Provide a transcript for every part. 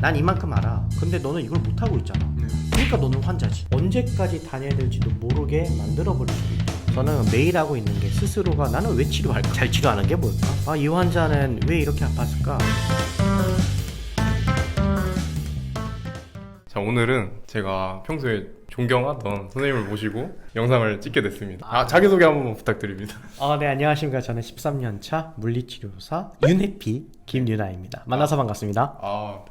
난 이만큼 알아. 근데 너는 이걸 못하고 있잖아. 그러니까 너는 환자지. 언제까지 다녀야 될지도 모르게 만들어버릴 수도 있죠. 저는 매일 하고 있는 게 스스로가 나는 왜 치료할까? 잘 치료하는 게 뭘까? 아, 이 환자는 왜 이렇게 아팠을까? 자, 오늘은 제가 평소에 존경하던 선생님을 모시고 영상을 찍게 됐습니다. 자기소개 한번 부탁드립니다. 네, 안녕하십니까. 저는 13년차 물리치료사 윤해피 김유나입니다. 만나서 반갑습니다.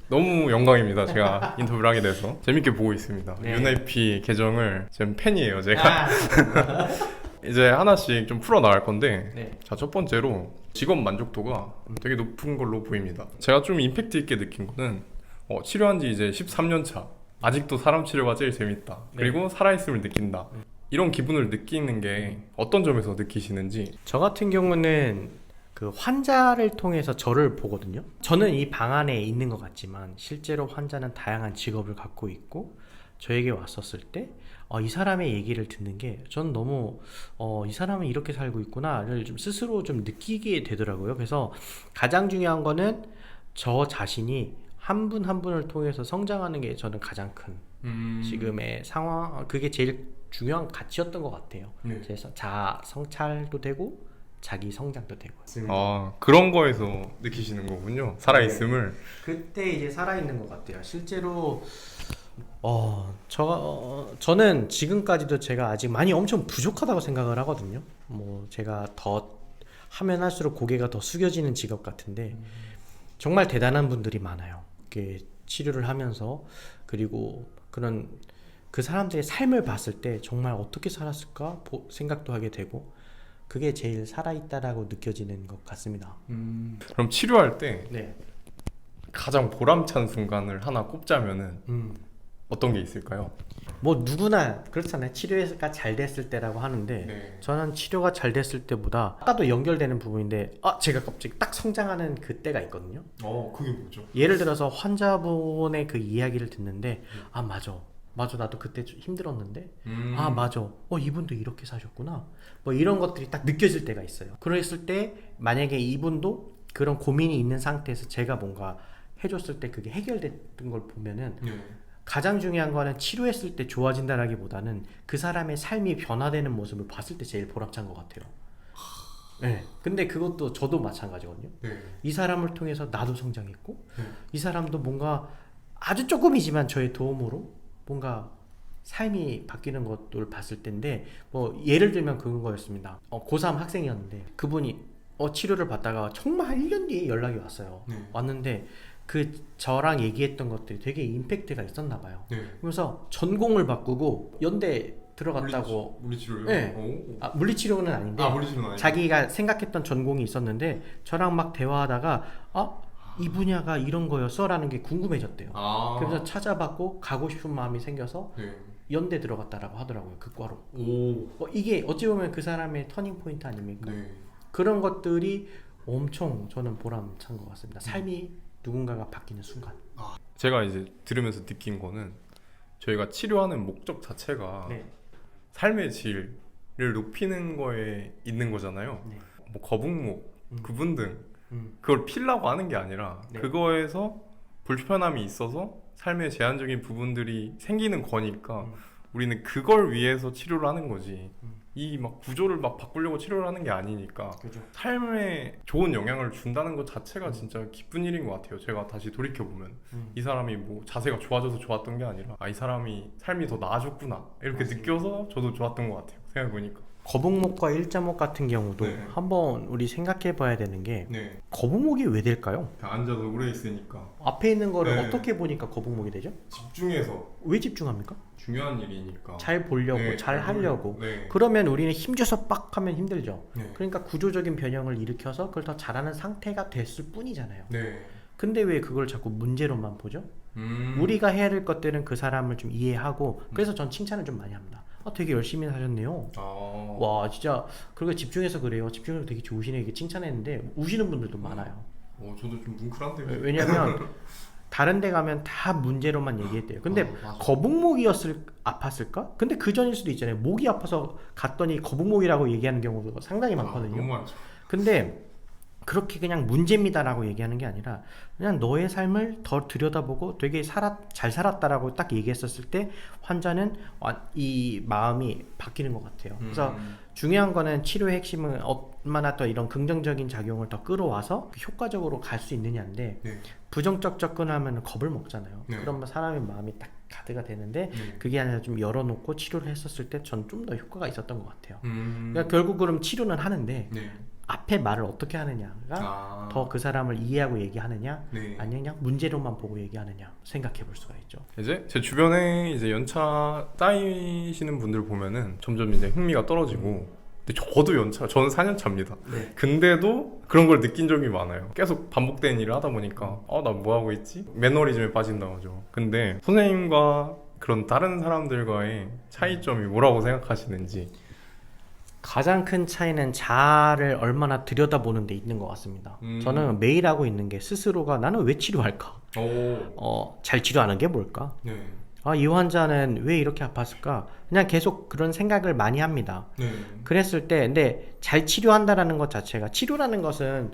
너무 영광입니다. 제가 인터뷰를 하게 돼서 재밌게 보고 있습니다. 네. 윤아이피 계정을 지금 팬이에요, 제가. 이제 하나씩 좀 풀어 나갈 건데, 네. 자, 첫 번째로 직업 만족도가 되게 높은 걸로 보입니다. 제가 좀 임팩트 있게 느낀 거는 치료한 지 이제 13년 차. 아직도 사람 치료가 제일 재밌다. 그리고 살아있음을 느낀다. 이런 기분을 느끼는 게 어떤 점에서 느끼시는지. 저 같은 경우는 그 환자를 통해서 저를 보거든요. 저는 이 방 안에 있는 것 같지만 실제로 환자는 다양한 직업을 갖고 있고 저에게 왔었을 때 이 사람의 얘기를 듣는 게 전 너무 이 사람은 이렇게 살고 있구나를 좀 스스로 좀 느끼게 되더라고요. 그래서 가장 중요한 거는 저 자신이 한 분 한 분을 통해서 성장하는 게 저는 가장 큰 지금의 상황, 그게 제일 중요한 가치였던 것 같아요. 네. 그래서 자아 성찰도 되고 자기 성장도 되고. 그런 거에서 느끼시는 거군요. 살아있음을. 그때 이제 살아있는 것 같아요. 실제로 저는 지금까지도 제가 아직 많이 엄청 부족하다고 생각을 하거든요. 뭐 제가 더 하면 할수록 고개가 더 숙여지는 직업 같은데 정말 대단한 분들이 많아요. 이렇게 치료를 하면서. 그리고 그런 그 사람들의 삶을 봤을 때 정말 어떻게 살았을까 생각도 하게 되고, 그게 제일 살아있다라고 느껴지는 것 같습니다. 그럼 치료할 때 네. 가장 보람찬 순간을 하나 꼽자면은 어떤 게 있을까요? 뭐 누구나 그렇잖아요. 치료가 잘 됐을 때라고 하는데 네. 저는 치료가 잘 됐을 때보다 아까도 연결되는 부분인데 제가 갑자기 딱 성장하는 그때가 있거든요. 그게 뭐죠? 예를 들어서 환자분의 그 이야기를 듣는데 맞아 나도 그때 좀 힘들었는데 맞아 이분도 이렇게 사셨구나, 뭐 이런 것들이 딱 느껴질 때가 있어요. 그랬을 때 만약에 이분도 그런 고민이 있는 상태에서 제가 뭔가 해줬을 때 그게 해결됐던 걸 보면은 가장 중요한 거는 치료했을 때 좋아진다라기보다는 그 사람의 삶이 변화되는 모습을 봤을 때 제일 보람찬 것 같아요. 네. 근데 그것도 저도 마찬가지거든요. 이 사람을 통해서 나도 성장했고 이 사람도 뭔가 아주 조금이지만 저의 도움으로 뭔가 삶이 바뀌는 것을 봤을 텐데, 뭐 예를 들면 그런 거였습니다. 고3 학생이었는데 그분이 치료를 받다가 정말 1년 뒤에 연락이 왔어요. 왔는데 저랑 얘기했던 것들이 되게 임팩트가 있었나 봐요. 그래서 전공을 바꾸고 연대 들어갔다고. 물리치료요? 네. 물리치료는 아닌데 물리치료는 아니고. 자기가 생각했던 전공이 있었는데 저랑 막 대화하다가 이 분야가 이런 거였어? 라는 게 궁금해졌대요. 그래서 찾아봤고 가고 싶은 마음이 생겨서 연대 들어갔다라고 하더라고요. 그 과로. 이게 어찌 보면 그 사람의 터닝 포인트 아닙니까? 그런 것들이 엄청 저는 보람찬 것 같습니다. 삶이 누군가가 바뀌는 순간. 제가 이제 들으면서 느낀 거는 저희가 치료하는 목적 자체가 삶의 질을 높이는 거에 있는 거잖아요. 뭐 거북목, 구분 등 그걸 필라고 하는 게 아니라 그거에서 불편함이 있어서 삶의 제한적인 부분들이 생기는 거니까 우리는 그걸 위해서 치료를 하는 거지. 이 막 구조를 막 바꾸려고 치료를 하는 게 아니니까. 그죠. 삶에 좋은 영향을 준다는 것 자체가 진짜 기쁜 일인 것 같아요. 제가 다시 돌이켜보면 이 사람이 뭐 자세가 좋아져서 좋았던 게 아니라 이 사람이 삶이 더 나아졌구나 이렇게 느껴서 저도 좋았던 것 같아요. 생각해보니까 거북목과 일자목 같은 경우도 한번 우리 생각해 봐야 되는 게 거북목이 왜 될까요? 앉아서 오래 있으니까 앞에 있는 거를 어떻게 보니까 거북목이 되죠? 집중해서. 왜 집중합니까? 중요한 일이니까 잘 보려고 네, 잘 하려고. 네. 그러면 우리는 힘줘서 빡 하면 힘들죠. 네. 그러니까 구조적인 변형을 일으켜서 그걸 더 잘하는 상태가 됐을 뿐이잖아요. 네. 근데 왜 그걸 자꾸 문제로만 보죠? 우리가 해야 될 것들은 그 사람을 좀 이해하고. 그래서 전 칭찬을 좀 많이 합니다. 되게 열심히 하셨네요. 와 진짜 그렇게 집중해서 그래요. 집중해서 되게 좋으시네, 이게 칭찬했는데 우시는 분들도 많아요. 저도 좀 뭉클한데요. 왜냐면 다른 데 가면 다 문제로만 얘기했대요. 근데 거북목이 아팠을까? 근데 그 전일 수도 있잖아요. 목이 아파서 갔더니 거북목이라고 얘기하는 경우도 상당히 많거든요. 너무 많죠. 근데 그렇게 그냥 문제입니다라고 얘기하는 게 아니라 그냥 너의 삶을 더 들여다보고 되게 잘 살았다라고 딱 얘기했었을 때 환자는 이 마음이 바뀌는 것 같아요. 그래서 중요한 거는 치료의 핵심은 얼마나 더 이런 긍정적인 작용을 더 끌어와서 효과적으로 갈 수 있느냐인데 네. 부정적 접근하면 겁을 먹잖아요. 네. 그러면 사람의 마음이 딱 가드가 되는데 그게 아니라 좀 열어놓고 치료를 했었을 때 전 좀 더 효과가 있었던 것 같아요. 그러니까 결국 그럼 치료는 하는데 네. 앞에 말을 어떻게 하느냐가 더 그 사람을 이해하고 얘기하느냐 네. 아니면 그냥 문제로만 보고 얘기하느냐 생각해 볼 수가 있죠. 이제 제 주변에 이제 연차 따이시는 분들 보면은 점점 이제 흥미가 떨어지고 근데 저는 4년 차입니다. 네. 근데도 그런 걸 느낀 적이 많아요. 계속 반복되는 일을 하다 보니까 나 뭐 하고 있지? 매너리즘에 빠진다고 하죠. 근데 선생님과 그런 다른 사람들과의 차이점이 뭐라고 생각하시는지. 가장 큰 차이는 자아를 얼마나 들여다보는 데 있는 것 같습니다. 저는 매일 하고 있는 게 스스로가 나는 왜 치료할까? 잘 치료하는 게 뭘까? 네. 이 환자는 왜 이렇게 아팠을까? 그냥 계속 그런 생각을 많이 합니다. 네. 그랬을 때 근데 잘 치료한다라는 것 자체가 치료라는 것은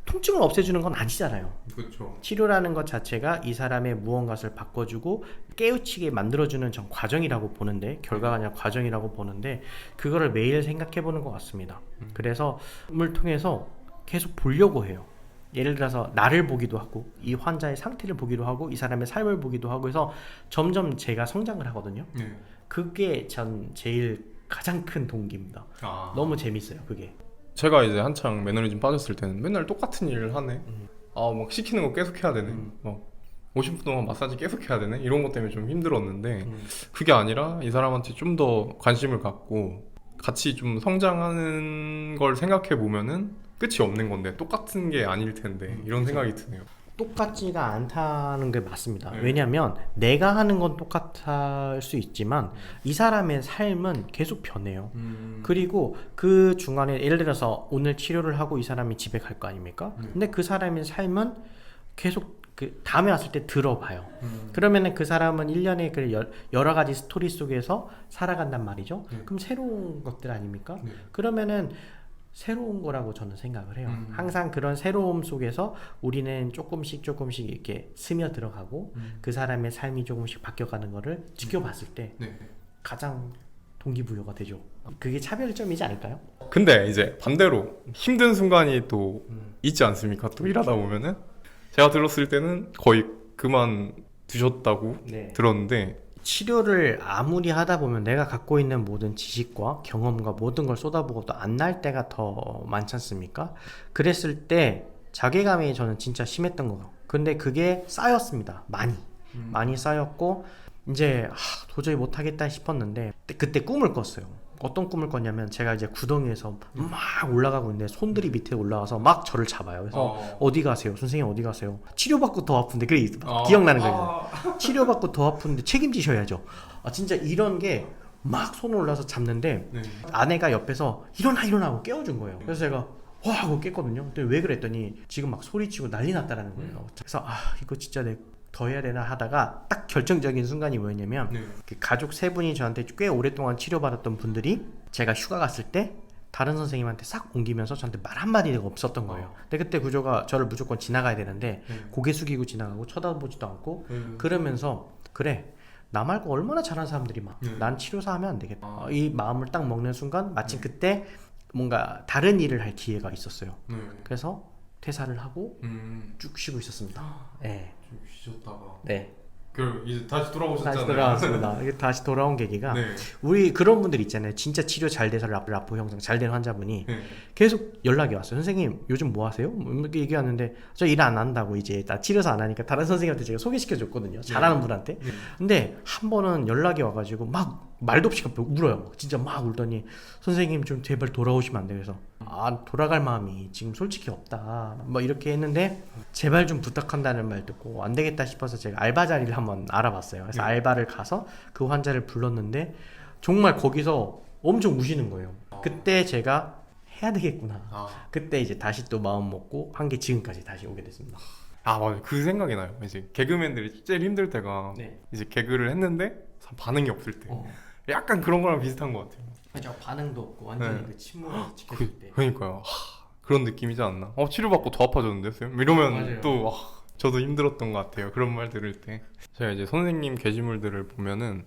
통증을 없애주는 건 아니잖아요. 그렇죠. 치료라는 것 자체가 이 사람의 무언가를 바꿔주고 깨우치게 만들어주는 전 과정이라고 보는데 결과가 아니라 과정이라고 보는데 그거를 매일 생각해보는 것 같습니다. 그래서 을 통해서 계속 보려고 해요. 예를 들어서 나를 보기도 하고 이 환자의 상태를 보기도 하고 이 사람의 삶을 보기도 하고 해서 점점 제가 성장을 하거든요. 네. 그게 전 제일 가장 큰 동기입니다. 너무 재밌어요 그게. 제가 이제 한창 매너리즘 빠졌을 때는 맨날 똑같은 일을 하네. 막 시키는 거 계속 해야 되네. 막 50분 동안 마사지 계속 해야 되네. 이런 것 때문에 좀 힘들었는데 그게 아니라 이 사람한테 좀 더 관심을 갖고 같이 좀 성장하는 걸 생각해 보면은 끝이 없는 건데 똑같은 게 아닐 텐데 이런 생각이 드네요. 똑같지가 않다는 게 맞습니다. 네. 왜냐하면 내가 하는 건 똑같을 수 있지만 이 사람의 삶은 계속 변해요. 그리고 그 중간에 예를 들어서 오늘 치료를 하고 이 사람이 집에 갈 거 아닙니까? 근데 그 사람의 삶은 계속 그 다음에 왔을 때 들어봐요. 그러면은 그 사람은 1년에 그 여러 가지 스토리 속에서 살아간단 말이죠. 그럼 새로운 것들 아닙니까? 그러면은 새로운 거라고 저는 생각을 해요. 항상 그런 새로움 속에서 우리는 조금씩 이렇게 스며 들어가고 그 사람의 삶이 조금씩 바뀌어가는 거를 지켜봤을 때 가장 동기부여가 되죠. 그게 차별점이지 않을까요? 근데 이제 반대로 힘든 순간이 또 있지 않습니까? 또 일하다 보면은 제가 들었을 때는 거의 그만두셨다고 들었는데 치료를 아무리 하다 보면 내가 갖고 있는 모든 지식과 경험과 모든 걸 쏟아부어도 안 날 때가 더 많지 않습니까? 그랬을 때 자괴감이 저는 진짜 심했던 거예요. 근데 그게 쌓였습니다. 많이 쌓였고 이제 도저히 못하겠다 싶었는데 그때 꿈을 꿨어요. 어떤 꿈을 꿨냐면 제가 이제 구덩이에서 막 올라가고 있는데 손들이 밑에 올라와서 막 저를 잡아요. 그래서 어디 가세요? 선생님 어디 가세요? 치료받고 더 아픈데 그게 기억나는 거예요. 치료받고 더 아픈데 책임지셔야죠. 진짜 이런 게 막 손을 올라서 잡는데 아내가 옆에서 일어나 하고 깨워준 거예요. 그래서 제가 와 하고 깼거든요. 근데 왜 그랬더니 지금 막 소리치고 난리 났다라는 거예요. 그래서 이거 진짜 더 해야 되나 하다가 딱 결정적인 순간이 뭐였냐면 그 가족 3분이 저한테 꽤 오랫동안 치료받았던 분들이 제가 휴가 갔을 때 다른 선생님한테 싹 옮기면서 저한테 말 한마디가 없었던 거예요. 근데 그때 구조가 저를 무조건 지나가야 되는데 고개 숙이고 지나가고 쳐다보지도 않고 그러면서 그래 나 말고 얼마나 잘하는 사람들이 난 치료사 하면 안 되겠다. 이 마음을 딱 먹는 순간 마침 그때 뭔가 다른 일을 할 기회가 있었어요. 그래서 퇴사를 하고 쭉 쉬고 있었습니다. 네. 좀 쉬셨다가 이제 다시 돌아오셨잖아요. 다시 돌아왔습니다. 이게 다시 돌아온 계기가 우리 그런 분들 있잖아요. 진짜 치료 잘 돼서 라포 형성 잘 된 환자분이 계속 연락이 왔어요. 선생님 요즘 뭐 하세요? 이렇게 얘기하는데 저 일 안 한다고 이제 나 치료사 안 하니까 다른 선생님한테 제가 소개시켜 줬거든요. 잘하는 분한테. 근데 한 번은 연락이 와가지고 막 말도 없이 울어요. 진짜 막 울더니 선생님 좀 제발 돌아오시면 안 돼요. 그래서 돌아갈 마음이 지금 솔직히 없다 뭐 이렇게 했는데 제발 좀 부탁한다는 말 듣고 안 되겠다 싶어서 제가 알바 자리를 한번 알아봤어요. 그래서 알바를 가서 그 환자를 불렀는데 정말 거기서 엄청 우시는 거예요. 그때 제가 해야 되겠구나. 그때 이제 다시 또 마음 먹고 한 게 지금까지 다시 오게 됐습니다. 맞아요. 그 생각이 나요. 이제 개그맨들이 제일 힘들 때가 이제 개그를 했는데 반응이 없을 때 약간 그런 거랑 비슷한 것 같아요. 맞아, 반응도 없고 완전히 그 침묵을 지켰을 때. 그러니까요. 그런 느낌이지 않나? 치료받고 더 아파졌는데 쌤? 이러면 맞아요. 또 저도 힘들었던 것 같아요. 그런 말 들을 때. 제가 이제 선생님 게시물들을 보면은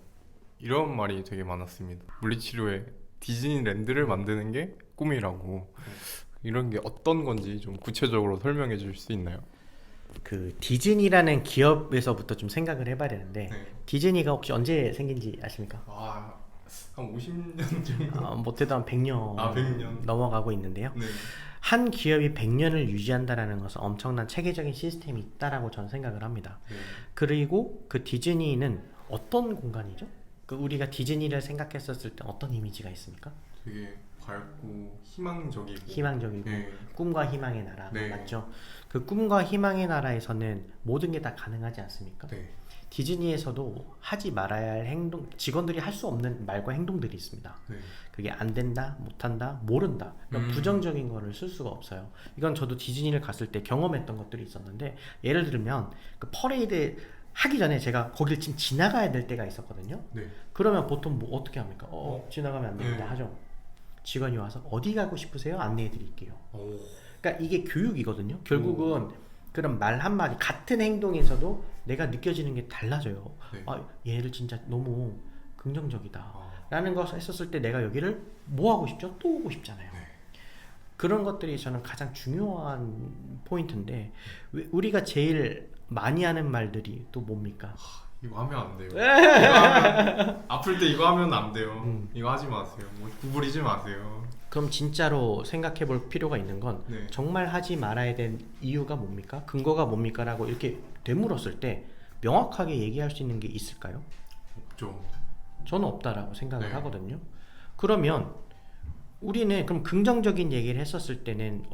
이런 말이 되게 많았습니다. 물리치료에 디즈니랜드를 만드는 게 꿈이라고. 이런 게 어떤 건지 좀 구체적으로 설명해 주실 수 있나요? 그 디즈니라는 기업에서부터 좀 생각을 해봐야 되는데 네. 디즈니가 혹시 언제 생긴지 아십니까? 한 50년 정도? 못해도 한 100년 100년. 넘어가고 있는데요. 네. 한 기업이 100년을 유지한다라는 것은 엄청난 체계적인 시스템이 있다라고 저는 생각을 합니다. 네. 그리고 그 디즈니는 어떤 공간이죠? 그 우리가 디즈니를 생각했었을 때 어떤 이미지가 있습니까? 되게 밝고 희망적이고. 희망적이고 네. 꿈과 희망의 나라 네. 맞죠? 그 꿈과 희망의 나라에서는 모든 게 다 가능하지 않습니까? 네. 디즈니에서도 하지 말아야 할 행동, 직원들이 할 수 없는 말과 행동들이 있습니다. 네. 그게 안 된다, 못한다, 모른다. 그러니까 부정적인 거를 쓸 수가 없어요. 이건 저도 디즈니를 갔을 때 경험했던 것들이 있었는데 예를 들면 그 퍼레이드 하기 전에 제가 거기를 지금 지나가야 될 때가 있었거든요. 네. 그러면 보통 뭐 어떻게 합니까? 지나가면 안 됩니다 네. 하죠. 직원이 와서 어디 가고 싶으세요? 안내해 드릴게요. 그러니까 이게 교육이거든요. 결국은 그런 말 한마디 같은 행동에서도 내가 느껴지는 게 달라져요. 네. 얘를 진짜 너무 긍정적이다 아. 라는 것을 했었을 때 내가 여기를 뭐 하고 싶죠? 또 오고 싶잖아요. 네. 그런 것들이 저는 가장 중요한 포인트인데 우리가 제일 많이 하는 말들이 또 뭡니까? 이거 하면 안 돼요. 이거 하면, 아플 때 이거 하면 안 돼요. 이거 하지 마세요. 뭐 구부리지 마세요. 그럼 진짜로 생각해 볼 필요가 있는 건 네. 정말 하지 말아야 된 이유가 뭡니까? 근거가 뭡니까? 라고 이렇게 되물었을 때 명확하게 얘기할 수 있는 게 있을까요? 없죠. 저는 없다라고 생각을 네. 하거든요. 그러면 우리는 그럼 긍정적인 얘기를 했었을 때는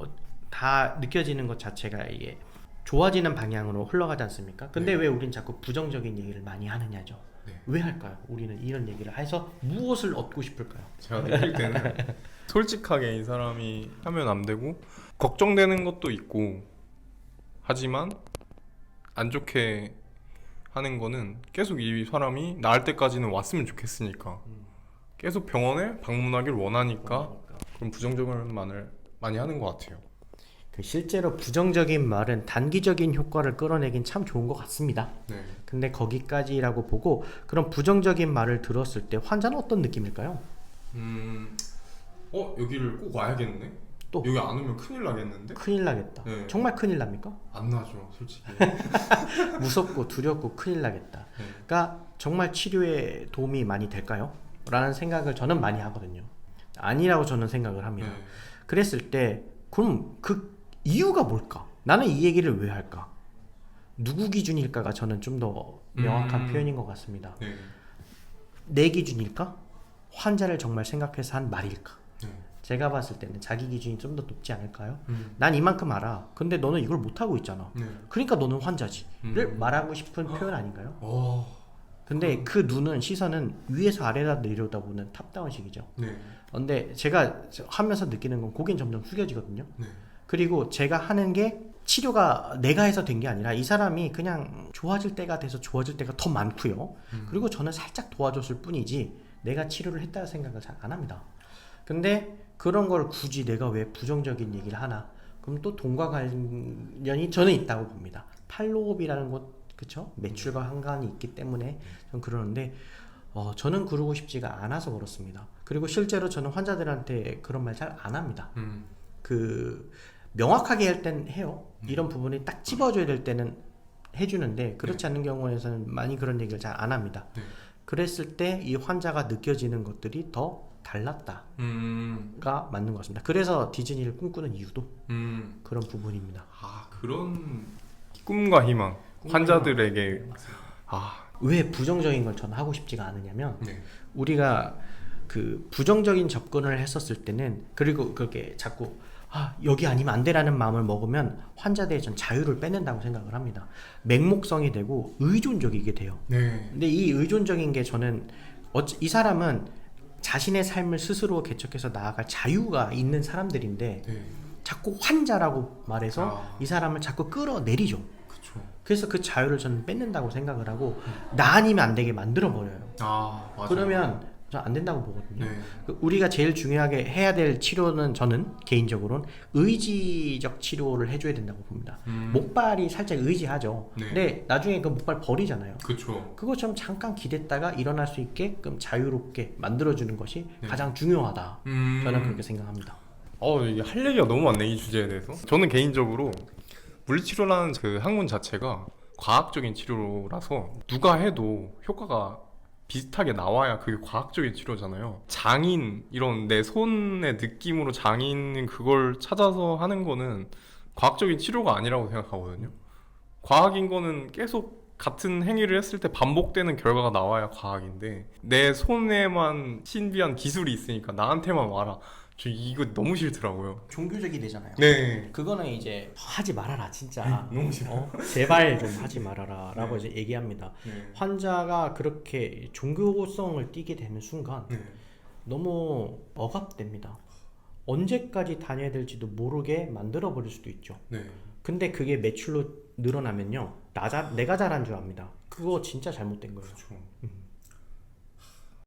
다 느껴지는 것 자체가 이게 좋아지는 방향으로 흘러가지 않습니까? 근데 네. 왜 우린 자꾸 부정적인 얘기를 많이 하느냐죠. 네. 왜 할까요? 우리는 이런 얘기를 해서 무엇을 얻고 싶을까요? 제가 느낄 때는 솔직하게 이 사람이 하면 안 되고 걱정되는 것도 있고 하지만 안 좋게 하는 거는 계속 이 사람이 나을 때까지는 왔으면 좋겠으니까 계속 병원에 방문하길 원하니까 그런 부정적인 말을 많이 하는 것 같아요. 실제로 부정적인 말은 단기적인 효과를 끌어내긴 참 좋은 것 같습니다. 네. 근데 거기까지라고 보고 그런 부정적인 말을 들었을 때 환자는 어떤 느낌일까요? 여기를 꼭 와야겠네. 또 여기 안 오면 큰일 나겠는데? 큰일 나겠다. 네. 정말 큰일 납니까? 안 나죠, 솔직히. 무섭고 두렵고 큰일 나겠다. 네. 그러니까 정말 치료에 도움이 많이 될까요? 라는 생각을 저는 많이 하거든요. 아니라고 저는 생각을 합니다. 네. 그랬을 때 그럼 그 이유가 뭘까? 나는 이 얘기를 왜 할까? 누구 기준일까가 저는 좀 더 명확한 표현인 것 같습니다. 네. 내 기준일까? 환자를 정말 생각해서 한 말일까? 네. 제가 봤을 때는 자기 기준이 좀 더 높지 않을까요? 난 이만큼 알아. 근데 너는 이걸 못하고 있잖아. 네. 그러니까 너는 환자지를 말하고 싶은 표현 아닌가요? 근데 그 눈은 시선은 위에서 아래로 내려다보는 탑다운식이죠. 네. 근데 제가 하면서 느끼는 건 고개는 점점 숙여지거든요. 네. 그리고 제가 하는 게 치료가 내가 해서 된 게 아니라 이 사람이 그냥 좋아질 때가 돼서 좋아질 때가 더 많고요. 그리고 저는 살짝 도와줬을 뿐이지 내가 치료를 했다고 생각을 잘 안 합니다. 근데 그런 걸 굳이 내가 왜 부정적인 얘기를 하나? 그럼 또 돈과 관련이 저는 있다고 봅니다. 팔로업이라는 곳, 그쵸? 매출과 상관이 있기 때문에 전 그러는데 저는 그러고 싶지가 않아서 그렇습니다. 그리고 실제로 저는 환자들한테 그런 말 잘 안 합니다. 그 명확하게 할 땐 해요. 이런 부분이 딱 집어줘야 될 때는 해주는데 그렇지 않은 경우에는 많이 그런 얘기를 잘 안 합니다. 그랬을 때 이 환자가 느껴지는 것들이 더 달랐다가 맞는 것 같습니다. 그래서 디즈니를 꿈꾸는 이유도 그런 부분입니다. 그런 꿈과 희망 환자들에게 왜 부정적인 걸 저는 하고 싶지가 않으냐면 네. 우리가 그 부정적인 접근을 했었을 때는 그리고 그게 자꾸 여기 아니면 안 돼라는 마음을 먹으면 환자들의 전 자유를 뺏는다고 생각을 합니다. 맹목성이 되고 의존적이게 돼요. 네. 근데 이 의존적인 게 저는 이 사람은 자신의 삶을 스스로 개척해서 나아갈 자유가 있는 사람들인데 네. 자꾸 환자라고 말해서 이 사람을 자꾸 끌어내리죠. 그쵸. 그래서 그 자유를 저는 뺏는다고 생각을 하고 나 아니면 안 되게 만들어 버려요. 맞아요. 그러면 저는 안 된다고 보거든요. 네. 우리가 제일 중요하게 해야 될 치료는 저는 개인적으로는 의지적 치료를 해줘야 된다고 봅니다. 목발이 살짝 의지하죠. 네. 근데 나중에 그 목발 버리잖아요. 그렇죠. 그거 좀 잠깐 기댔다가 일어날 수 있게끔 자유롭게 만들어주는 것이 네. 가장 중요하다. 저는 그렇게 생각합니다. 이게 할 얘기가 너무 많네, 이 주제에 대해서. 저는 개인적으로 물리치료라는 그 학문 자체가 과학적인 치료라서 누가 해도 효과가 비슷하게 나와야 그게 과학적인 치료잖아요. 장인, 이런 내 손의 느낌으로 장인 그걸 찾아서 하는 거는 과학적인 치료가 아니라고 생각하거든요. 과학인 거는 계속 같은 행위를 했을 때 반복되는 결과가 나와야 과학인데, 내 손에만 신비한 기술이 있으니까 나한테만 와라. 저 이거 너무 싫더라고요. 종교적이 되잖아요. 네. 그거는 이제 하지 말아라 진짜. 너무 싫어. 제발 좀 하지 말아라라고 이제 얘기합니다. 네. 환자가 그렇게 종교성을 띠게 되는 순간 네. 너무 억압됩니다. 언제까지 다녀야 될지도 모르게 만들어 버릴 수도 있죠. 네. 근데 그게 매출로 늘어나면요, 내가 잘한 줄 압니다. 그거 진짜 잘못된 거예요. 그렇죠.